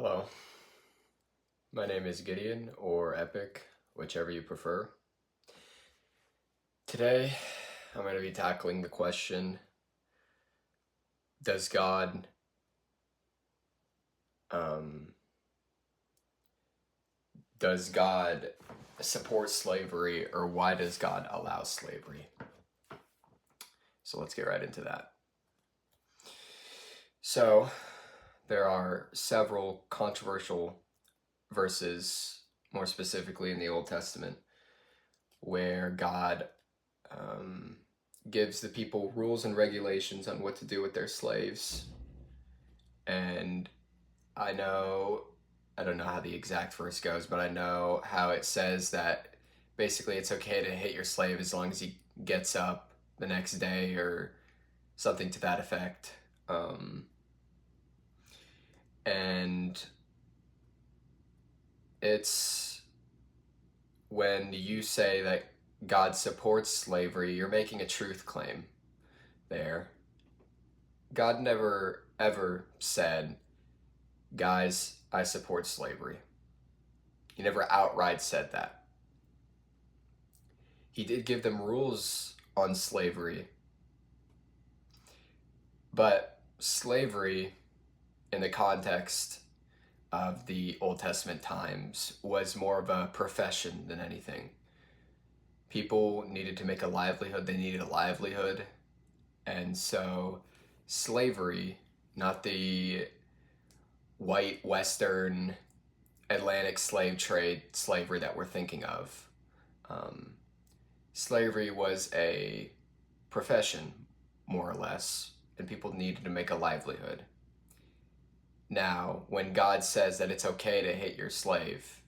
Hello, my name is Gideon or Epic, whichever you prefer. Today, I'm going to be tackling the question, does God um, does God support slavery, or why does God allow slavery? So let's get right into that. So, there are several controversial verses, more specifically in the Old Testament, where God um, gives the people rules and regulations on what to do with their slaves. And I know, I don't know how the exact verse goes, but I know how it says that basically it's okay to hit your slave as long as he gets up the next day or something to that effect. And it's when you say that God supports slavery, you're making a truth claim there. God never ever said, guys, I support slavery. He never outright said that. He did give them rules on slavery, but slavery, in the context of the Old Testament times, was more of a profession than anything. People needed to make a livelihood, they needed a livelihood, and so slavery, not the white Western Atlantic slave trade slavery that we're thinking of. Um, Slavery was a profession, more or less, and people needed to make a livelihood. Now, when God says that it's okay to hit your slave,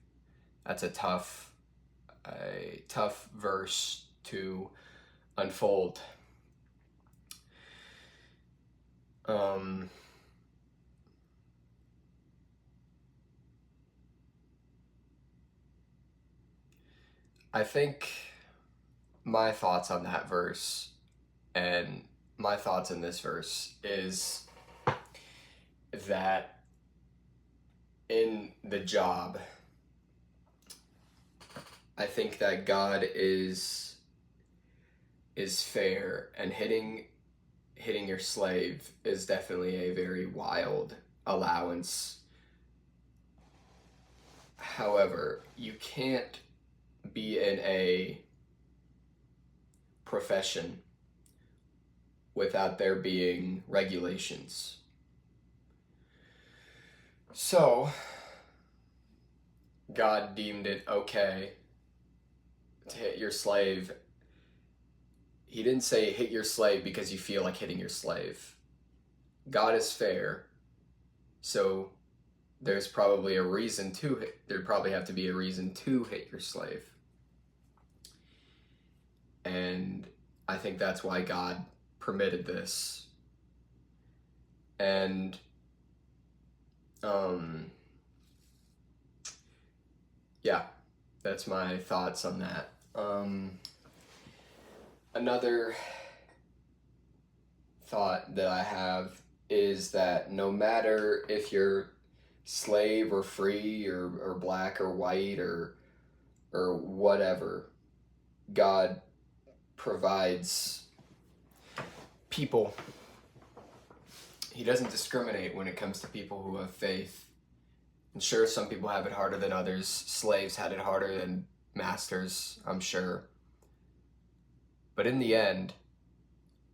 that's a tough verse to unfold. Um, I think my thoughts on that verse and my thoughts in this verse is that in the job, I think that God is fair, and hitting your slave is definitely a very wild allowance. However, you can't be in a profession without there being regulations. So, God deemed it okay to hit your slave. He didn't say hit your slave because you feel like hitting your slave. God is fair, so there's probably a reason to hit. There'd probably have to be a reason to hit your slave. And I think that's why God permitted this. And yeah, that's my thoughts on that. Another thought that I have is that no matter if you're slave or free or black or white or whatever, God provides people. He doesn't discriminate when it comes to people who have faith. And sure, some people have it harder than others. Slaves had it harder than masters, I'm sure. But in the end,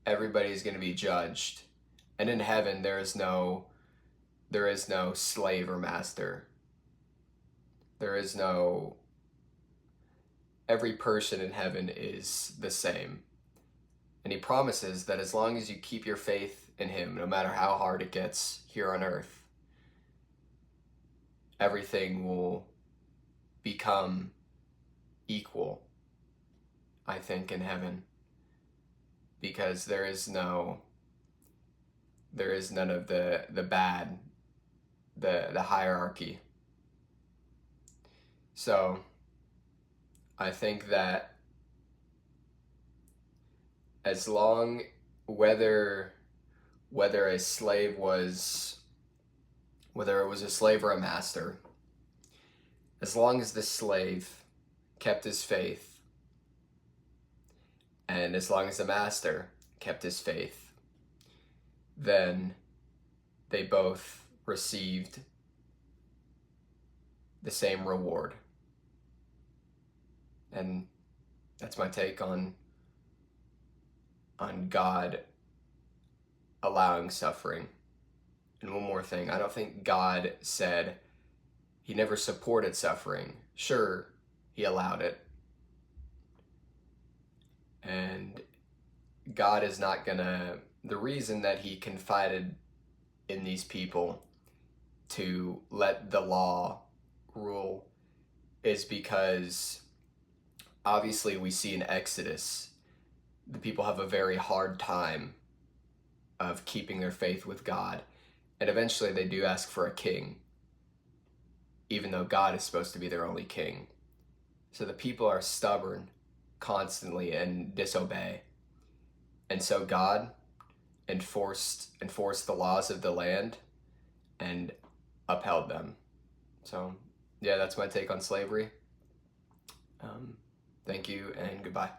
everybody's going to be judged. And in heaven, there is no slave or master. There is no Every person in heaven is the same. And he promises that as long as you keep your faith in him, no matter how hard it gets here on earth, everything will become equal, I think, in heaven. Because there is none of the bad, the hierarchy. So I think that as long whether a slave was whether it was a slave or a master, as long as the slave kept his faith, and as long as the master kept his faith, then they both received the same reward. And that's my take on God allowing suffering. And one more thing, I don't think God said he never supported suffering. Sure, he allowed it. And God is not gonna, the reason that he confided in these people to let the law rule is because obviously we see in Exodus, the people have a very hard time of keeping their faith with God. And eventually they do ask for a king, even though God is supposed to be their only king. So the people are stubborn constantly and disobey. And so God enforced the laws of the land and upheld them. So yeah, that's my take on slavery. Thank you and goodbye.